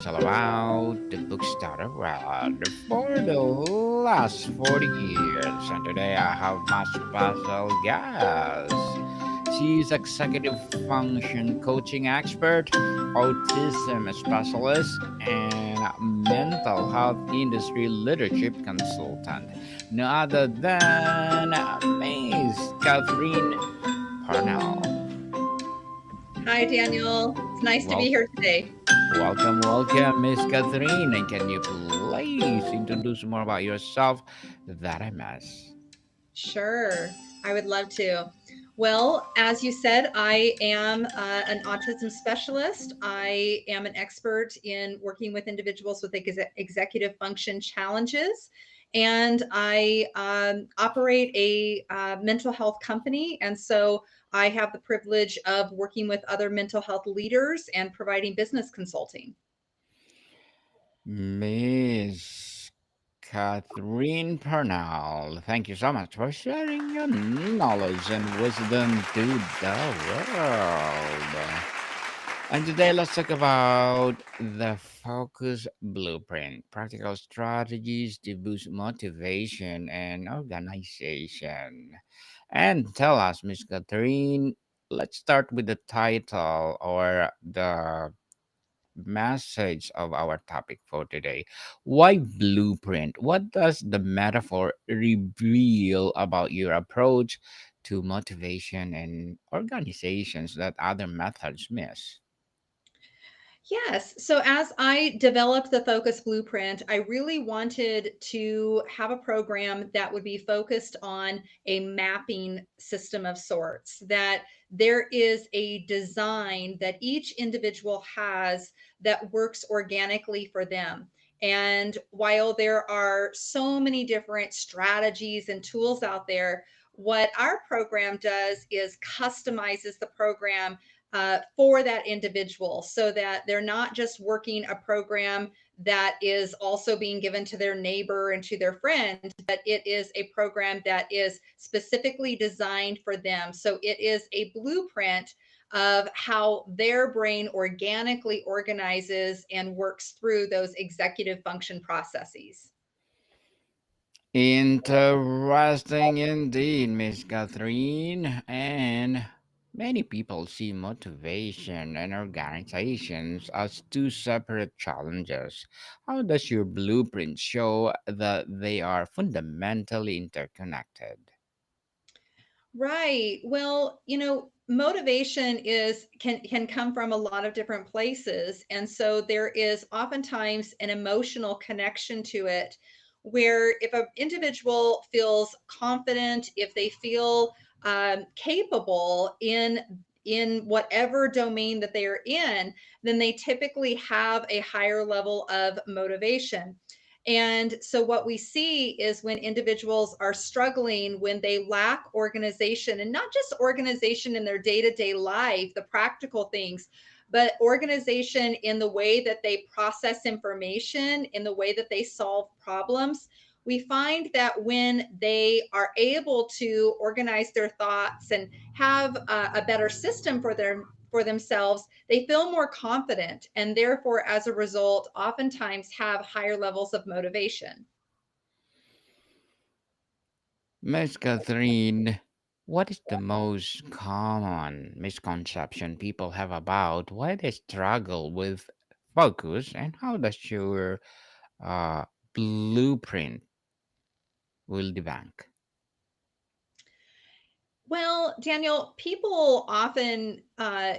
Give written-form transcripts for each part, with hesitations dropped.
All about the books that I've read for the last 40 years. And today I have my special guest. She's executive function coaching expert, autism specialist, and mental health industry leadership consultant. No other than Miss Kathrine Parnell. Hi, Daniel. It's nice to be Welcome. here today. Welcome, Miss Catherine. And can you please introduce more about yourself that I miss? Sure, I would love to. Well, as you said, I am an autism specialist. I am an expert in working with individuals with executive function challenges. And I operate a mental health company. And so I have the privilege of working with other mental health leaders and providing business consulting. Miss Catherine Parnell, thank you so much for sharing your knowledge and wisdom to the world. And today, let's talk about the focus blueprint, practical strategies to boost motivation and organization. And tell us, Miss Catherine, let's start with the title or the message of our topic for today. Why blueprint? What does the metaphor reveal about your approach to motivation and organizations that other methods miss? Yes. So as I developed the Focus Blueprint, I really wanted to have a program that would be focused on a mapping system of sorts, that there is a design that each individual has that works organically for them. And while there are so many different strategies and tools out there, what our program does is customizes the program for that individual so that they're not just working a program that is also being given to their neighbor and to their friend, but it is a program that is specifically designed for them. So it is a blueprint of how their brain organically organizes and works through those executive function processes. Interesting indeed, Miss Catherine. And many people see motivation and organizations as two separate challenges. How does your blueprint show that they are fundamentally interconnected? Right. Well, motivation is can come from a lot of different places, and so there is oftentimes an emotional connection to it where if an individual feels confident, if they feel capable in whatever domain that they are in, then they typically have a higher level of motivation. And so, what we see is when individuals are struggling, when they lack organization, and not just organization in their day to day life, the practical things, but organization in the way that they process information, in the way that they solve problems. We find that when they are able to organize their thoughts and have a better system for themselves, they feel more confident and therefore, as a result, oftentimes have higher levels of motivation. Miss Catherine, what is the most common misconception people have about why they struggle with focus, and how does your uh, blueprint will debunk? Well, Daniel, people often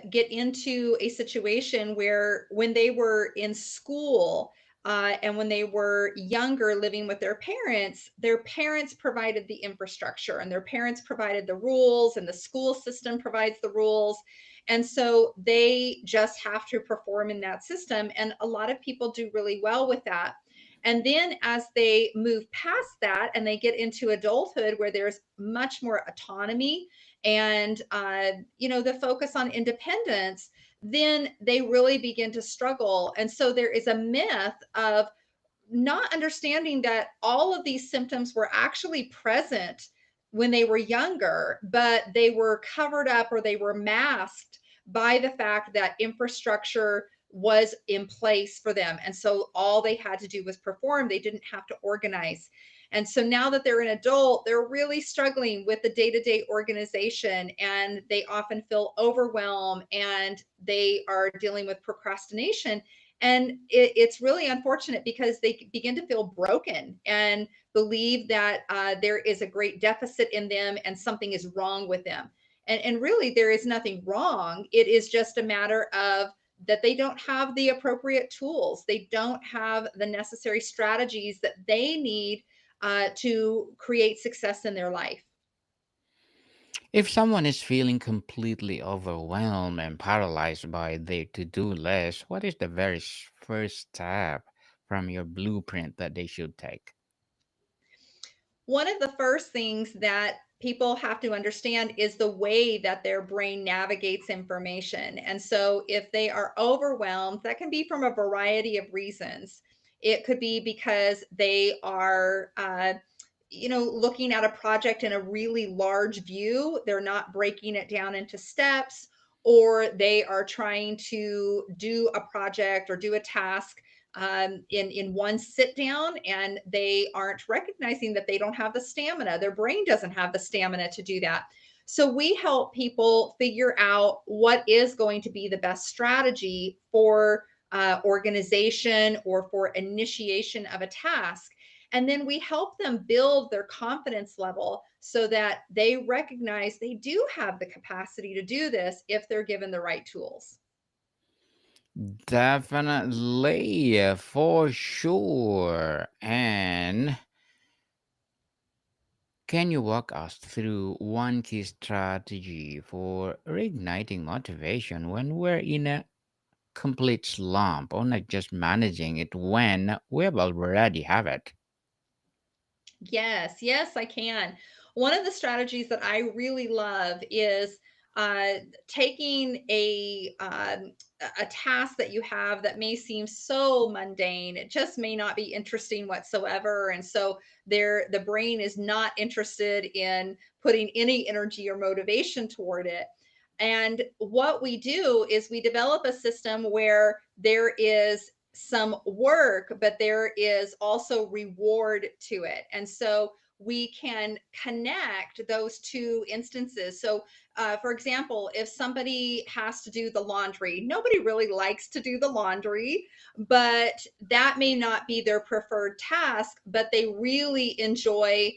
get into a situation where when they were in school and when they were younger living with their parents provided the infrastructure and their parents provided the rules, and the school system provides the rules. And so they just have to perform in that system. And a lot of people do really well with that. And then as they move past that and they get into adulthood where there's much more autonomy and the focus on independence, then they really begin to struggle. And so there is a myth of not understanding that all of these symptoms were actually present when they were younger, but they were covered up or they were masked by the fact that infrastructure was in place for them. And so all they had to do was perform. They didn't have to organize. And so now that they're an adult, they're really struggling with the day to day organization, and they often feel overwhelmed, and they are dealing with procrastination. And it's really unfortunate because they begin to feel broken and believe that there is a great deficit in them and something is wrong with them. And really, there is nothing wrong. It is just a matter of that they don't have the appropriate tools. They don't have the necessary strategies that they need to create success in their life. If someone is feeling completely overwhelmed and paralyzed by their to do list, what is the very first step from your blueprint that they should take? One of the first things that people have to understand is the way that their brain navigates information. And so, if they are overwhelmed, that can be from a variety of reasons. It could be because they are, looking at a project in a really large view. They're not breaking it down into steps, or they are trying to do a project or do a task in one sit down, and they aren't recognizing that they don't have the stamina. Their brain doesn't have the stamina to do that. So we help people figure out what is going to be the best strategy for organization or for initiation of a task. And then we help them build their confidence level so that they recognize they do have the capacity to do this if they're given the right tools. Definitely, for sure. And can you walk us through one key strategy for reigniting motivation when we're in a complete slump, or not just managing it when we've already have it? Yes, yes, I can. One of the strategies that I really love is uh, taking a task that you have that may seem so mundane. It just may not be interesting whatsoever, and so the brain is not interested in putting any energy or motivation toward it. And what we do is we develop a system where there is some work, but there is also reward to it. And so we can connect those two instances. So, for example, if somebody has to do the laundry, nobody really likes to do the laundry, but that may not be their preferred task, but they really enjoy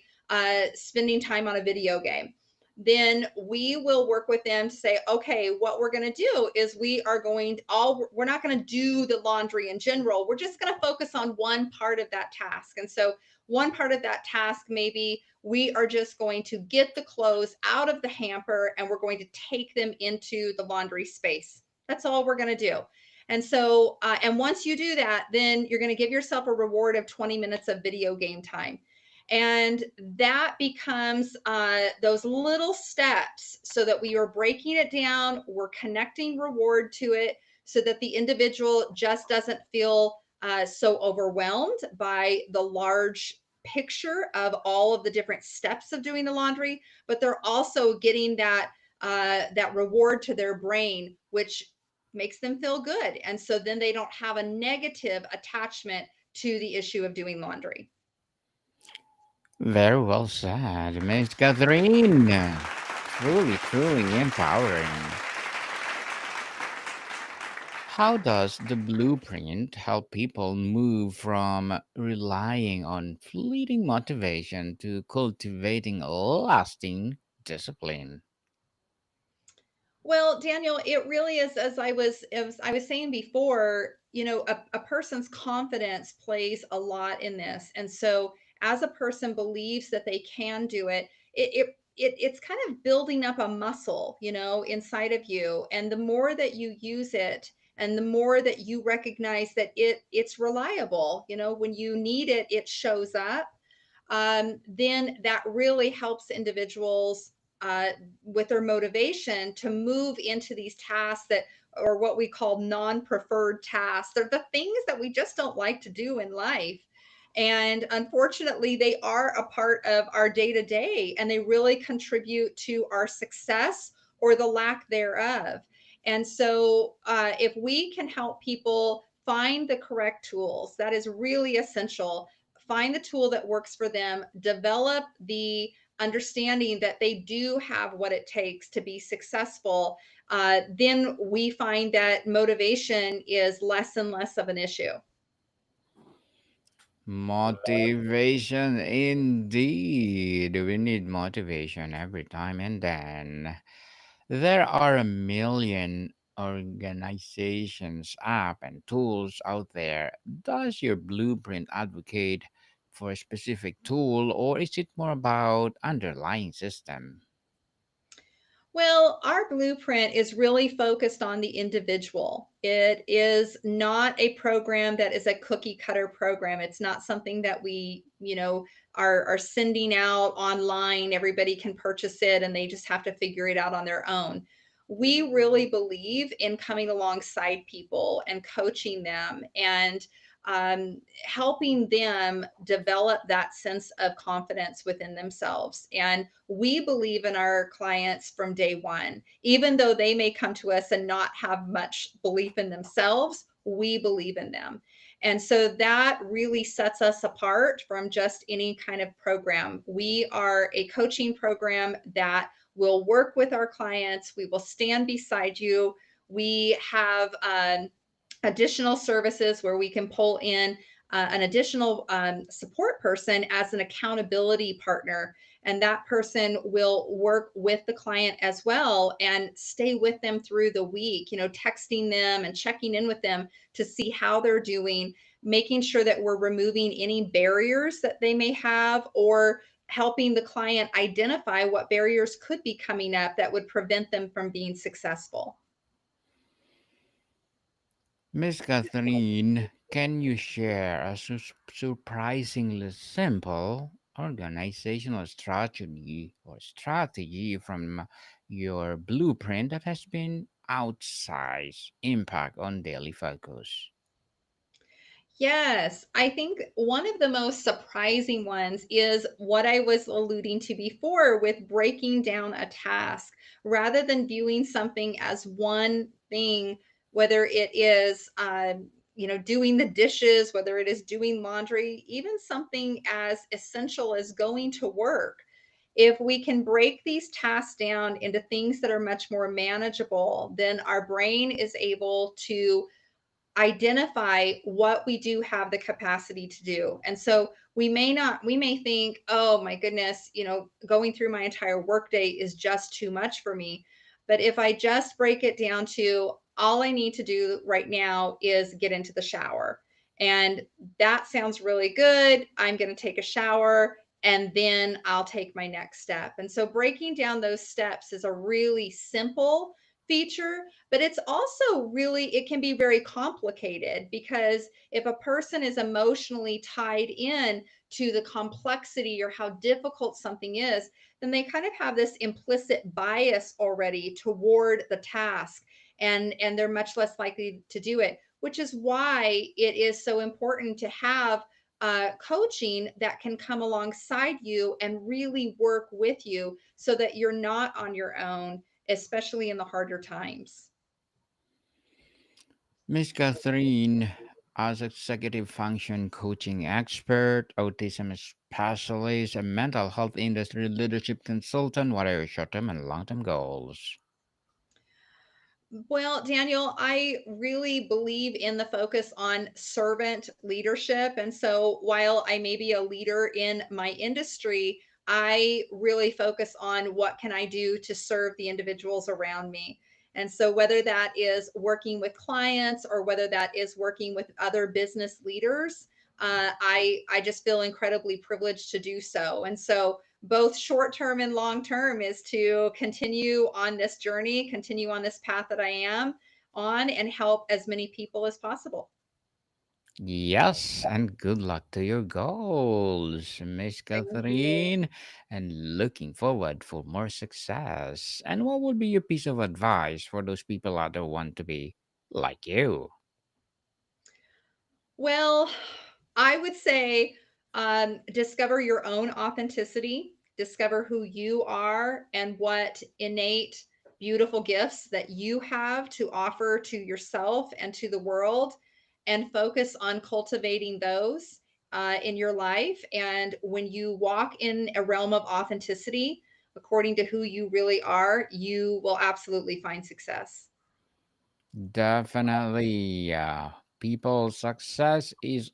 spending time on a video game. Then we will work with them to say, okay, what we're going to do is we're not going to do the laundry in general. We're just going to focus on one part of that task. And so one part of that task, maybe we are just going to get the clothes out of the hamper and we're going to take them into the laundry space. That's all we're going to do. And so, and once you do that, then you're going to give yourself a reward of 20 minutes of video game time. And that becomes those little steps so that we are breaking it down, we're connecting reward to it so that the individual just doesn't feel so overwhelmed by the large picture of all of the different steps of doing the laundry, but they're also getting that reward to their brain, which makes them feel good. And so then they don't have a negative attachment to the issue of doing laundry. Very well said, Miss Catherine. Truly, truly empowering. How does the blueprint help people move from relying on fleeting motivation to cultivating lasting discipline? Well, Daniel, it really is, as I was saying before, a person's confidence plays a lot in this. And so as a person believes that they can do it, it's kind of building up a muscle, inside of you. And the more that you use it, and the more that you recognize that it's reliable, when you need it, it shows up. Then that really helps individuals with their motivation to move into these tasks that or what we call non-preferred tasks. They're the things that we just don't like to do in life. And unfortunately, they are a part of our day to day and they really contribute to our success or the lack thereof. And so, if we can help people find the correct tools, that is really essential. Find the tool that works for them, develop the understanding that they do have what it takes to be successful. Then we find that motivation is less and less of an issue. Motivation indeed. We need motivation every time and then. There are a million organizations, app and tools out there. Does your blueprint advocate for a specific tool or is it more about underlying system? Well, our blueprint is really focused on the individual. It is not a program that is a cookie cutter program. It's not something that we, are sending out online. Everybody can purchase it and they just have to figure it out on their own. We really believe in coming alongside people and coaching them and helping them develop that sense of confidence within themselves. And we believe in our clients from day one. Even though they may come to us and not have much belief in themselves, we believe in them. And so that really sets us apart from just any kind of program. We are a coaching program that will work with our clients. We will stand beside you. We have additional services where we can pull in an additional support person as an accountability partner. And that person will work with the client as well and stay with them through the week, texting them and checking in with them to see how they're doing, making sure that we're removing any barriers that they may have or helping the client identify what barriers could be coming up that would prevent them from being successful. Miss Catherine, can you share a surprisingly simple organizational strategy from your blueprint that has been outsized impact on daily focus? Yes, I think one of the most surprising ones is what I was alluding to before with breaking down a task rather than viewing something as one thing, whether it is, doing the dishes, whether it is doing laundry, even something as essential as going to work. If we can break these tasks down into things that are much more manageable, then our brain is able to identify what we do have the capacity to do. And so we may think, oh my goodness, going through my entire workday is just too much for me. But if I just break it down to all I need to do right now is get into the shower. And that sounds really good. I'm going to take a shower and then I'll take my next step. And so breaking down those steps is a really simple feature, but it's also really, it can be very complicated because if a person is emotionally tied in to the complexity or how difficult something is, then they kind of have this implicit bias already toward the task, and they're much less likely to do it, which is why it is so important to have coaching that can come alongside you and really work with you so that you're not on your own, especially in the harder times. Miss Catherine, as executive function coaching expert, autism specialist, and mental health industry leadership consultant, what are your short-term and long-term goals? Well, Daniel, I really believe in the focus on servant leadership. And so while I may be a leader in my industry, I really focus on what can I do to serve the individuals around me. And so whether that is working with clients or whether that is working with other business leaders, I just feel incredibly privileged to do so. And so both short term and long term is to continue on this journey, continue on this path that I am on, and help as many people as possible. Yes, and good luck to your goals, Miss Thank you. Catherine, and looking forward for more success. And what would be your piece of advice for those people out there who want to be like you? Well, I would say discover your own authenticity, discover who you are and what innate beautiful gifts that you have to offer to yourself and to the world, and focus on cultivating those in your life. And when you walk in a realm of authenticity, according to who you really are, you will absolutely find success. Definitely, people's success is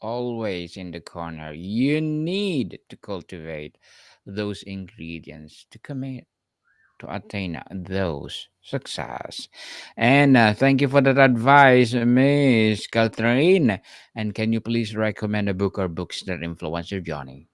always in the corner. You need to cultivate those ingredients to commit to attain those success. And thank you for that advice, Miss Catherine. And can you please recommend a book or books that influence your journey?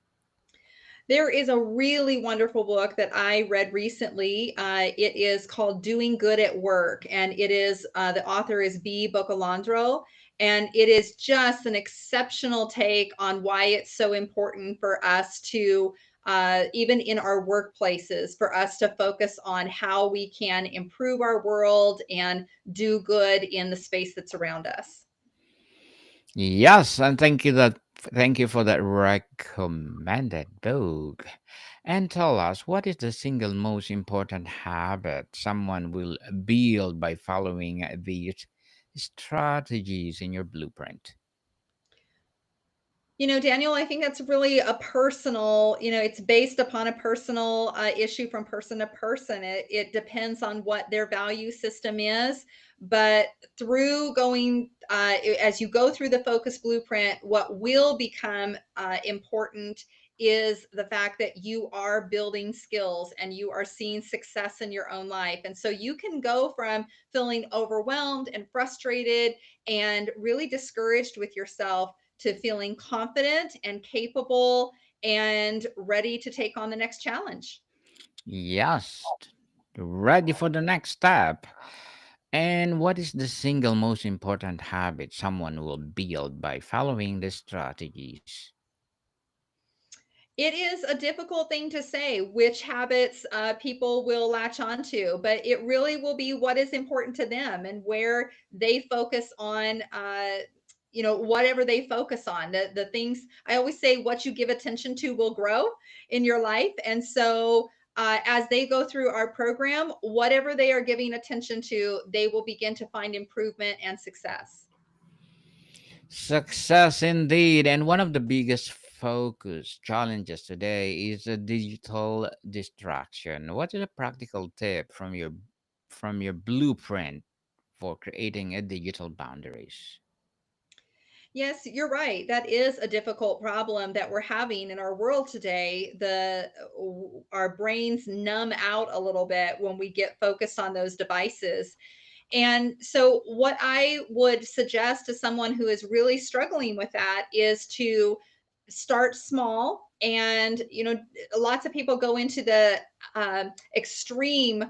There is a really wonderful book that I read recently. It is called Doing Good at Work, and it is the author is B. Bocalandro, and it is just an exceptional take on why it's so important for us to, even in our workplaces, for us to focus on how we can improve our world and do good in the space that's around us. Yes, and thank you for that recommended book. And tell us, what is the single most important habit someone will build by following these strategies in your blueprint? Daniel, I think that's really a personal, it's based upon a personal issue from person to person. It depends on what their value system is. But through going, as you go through the focus blueprint, what will become important is the fact that you are building skills and you are seeing success in your own life. And so you can go from feeling overwhelmed and frustrated and really discouraged with yourself to feeling confident and capable and ready to take on the next challenge. Yes, ready for the next step. And what is the single most important habit someone will build by following the strategies? It is a difficult thing to say which habits people will latch onto, but it really will be what is important to them and where they focus on. Whatever they focus on, the things I always say, what you give attention to will grow in your life. And so, as they go through our program, whatever they are giving attention to, they will begin to find improvement and success. Success indeed. And one of the biggest focus challenges today is a digital distraction. What is a practical tip from your blueprint for creating a digital boundaries? Yes, you're right. That is a difficult problem that we're having in our world today. The Our brains numb out a little bit when we get focused on those devices. And so what I would suggest to someone who is really struggling with that is to start small. And lots of people go into the extreme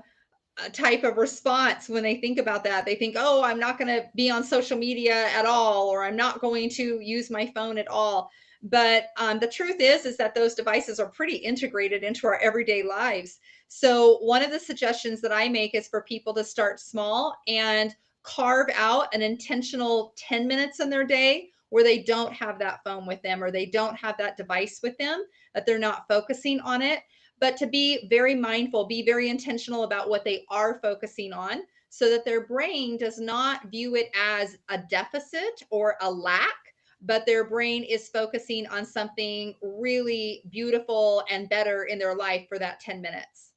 type of response when they think about that. They think, oh, I'm not going to be on social media at all, or I'm not going to use my phone at all. But the truth is that those devices are pretty integrated into our everyday lives. So one of the suggestions that I make is for people to start small and carve out an intentional 10 minutes in their day where they don't have that phone with them or they don't have that device with them, that they're not focusing on it, but to be very mindful, be very intentional about what they are focusing on so that their brain does not view it as a deficit or a lack, but their brain is focusing on something really beautiful and better in their life for that 10 minutes.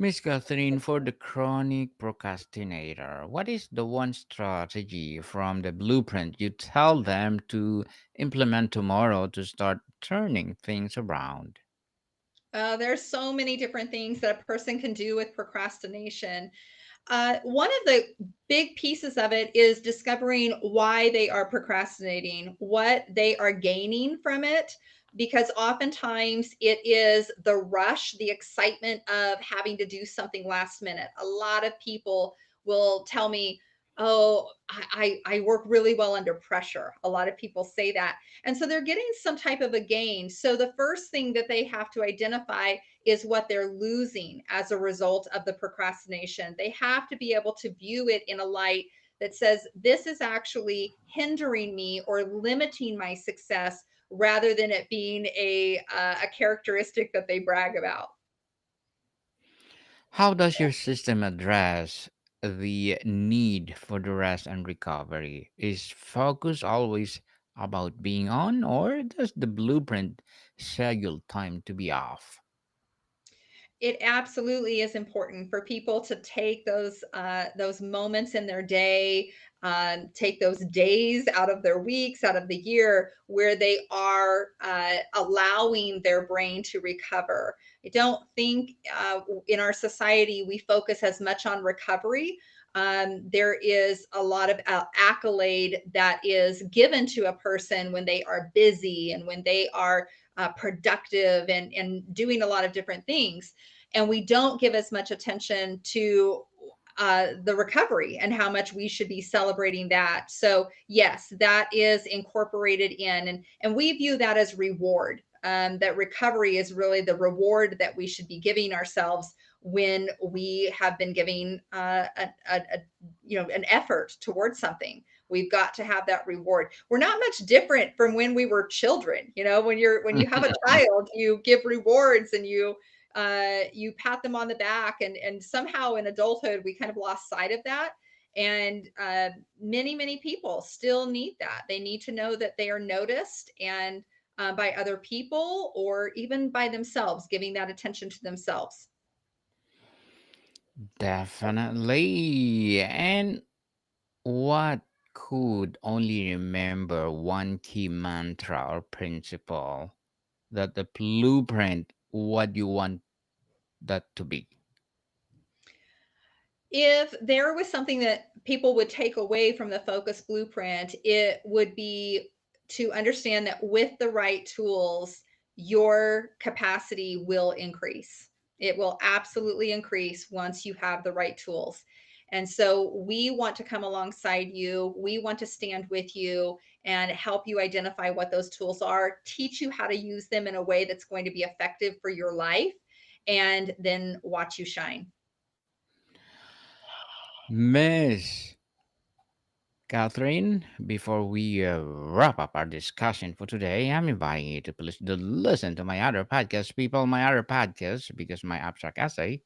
Miss Catherine, for the chronic procrastinator, what is the one strategy from the blueprint you tell them to implement tomorrow to start turning things around? There's so many different things that a person can do with procrastination. One of the big pieces of it is discovering why they are procrastinating, what they are gaining from it, because oftentimes it is the rush, the excitement of having to do something last minute. A lot of people will tell me, oh, I work really well under pressure. A lot of people say that. And so they're getting some type of a gain. So the first thing that they have to identify is what they're losing as a result of the procrastination. They have to be able to view it in a light that says, this is actually hindering me or limiting my success rather than it being a characteristic that they brag about. How does your system address the need for the rest and recovery? Is focus always about being on, or does the blueprint schedule time to be off? It absolutely is important for people to take those moments in their day, take those days out of their weeks, out of the year, where they are allowing their brain to recover. I don't think in our society we focus as much on recovery. There is a lot of accolade that is given to a person when they are busy and when they are productive and doing a lot of different things, and we don't give as much attention to the recovery and how much we should be celebrating that. So yes, that is incorporated in, and we view that as reward. That recovery is really the reward that we should be giving ourselves when we have been giving an effort towards something. We've got to have that reward. We're not much different from when we were children. When you have a child, you give rewards and you pat them on the back, and somehow in adulthood we kind of lost sight of that. And many people still need that. They need to know that they are noticed, and by other people or even by themselves, giving that attention to themselves. Definitely. And what could only remember one key mantra or principle that the blueprint what you want that to be? If there was something that people would take away from the focus blueprint, it would be to understand that with the right tools, your capacity will increase. It will absolutely increase once you have the right tools. And so we want to come alongside you. We want to stand with you and help you identify what those tools are, teach you how to use them in a way that's going to be effective for your life, and then watch you shine. Miss Catherine, before we wrap up our discussion for today, I'm inviting you to please to listen to my other podcast, people, my other podcast, because my abstract essay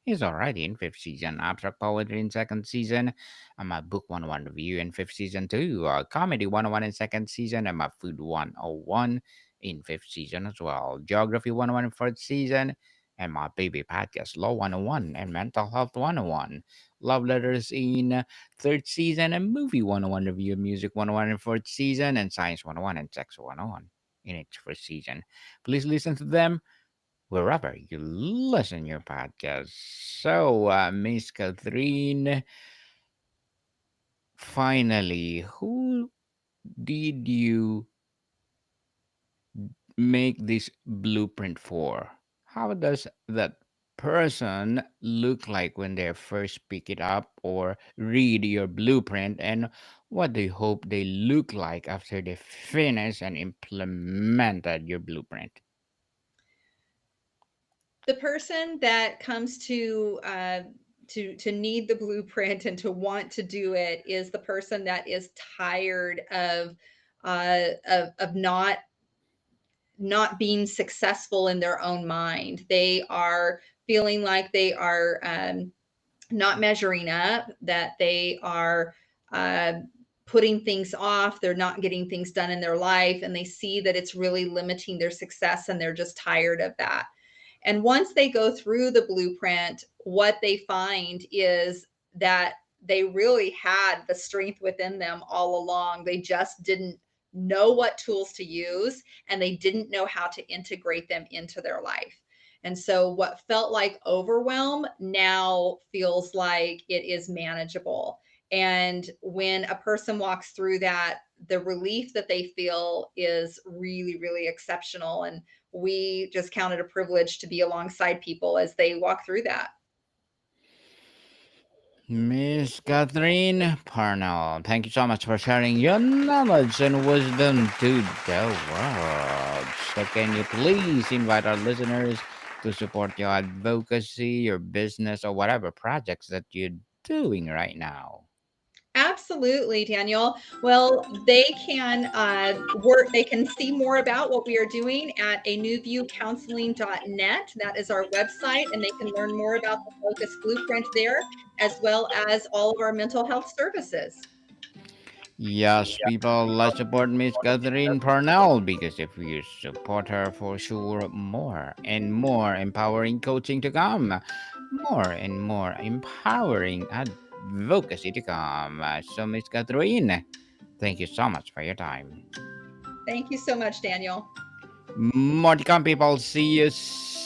is already in fifth season, abstract poetry in second season, and my book 101 review in fifth season too, comedy 101 in second season, and my food 101 in fifth season as well, geography 101 in fourth season, and my baby podcast, Law 101 and Mental Health 101, love letters in third season, and movie 101 review, music 101 in fourth season, and science 101 and sex 101 in its first season. Please listen to them wherever you listen your podcast. So, Miss Catherine, finally, who did you make this blueprint for? How does that person look like when they first pick it up or read your blueprint, and what do you hope they look like after they finish and implemented your blueprint? The person that comes to need the blueprint and to want to do it is the person that is tired of not being successful in their own mind. They are feeling like they are not measuring up, that they are uh, putting things off, they're not getting things done in their life, and they see that it's really limiting their success, and they're just tired of that. And once they go through the blueprint, what they find is that they really had the strength within them all along. They just didn't know what tools to use, and they didn't know how to integrate them into their life. And so what felt like overwhelm now feels like it is manageable. And when a person walks through that, the relief that they feel is really, really exceptional. And we just count it a privilege to be alongside people as they walk through that. Miss Kathrine Parnell, thank you so much for sharing your knowledge and wisdom to the world. So, can you please invite our listeners to support your advocacy, your business, or whatever projects that you're doing right now? Absolutely, Daniel. Well, they can they can see more about what we are doing at a newviewcounseling.net. That is our website, and they can learn more about the Focus Blueprint there, as well as all of our mental health services. Yes, people, let's support Miss Kathrine Parnell because if you support her, for sure, more and more empowering coaching to come, more and more empowering advocacy to come. So, Miss Kathrine, thank you so much for your time. Thank you so much, Daniel. More to come, people. See you soon.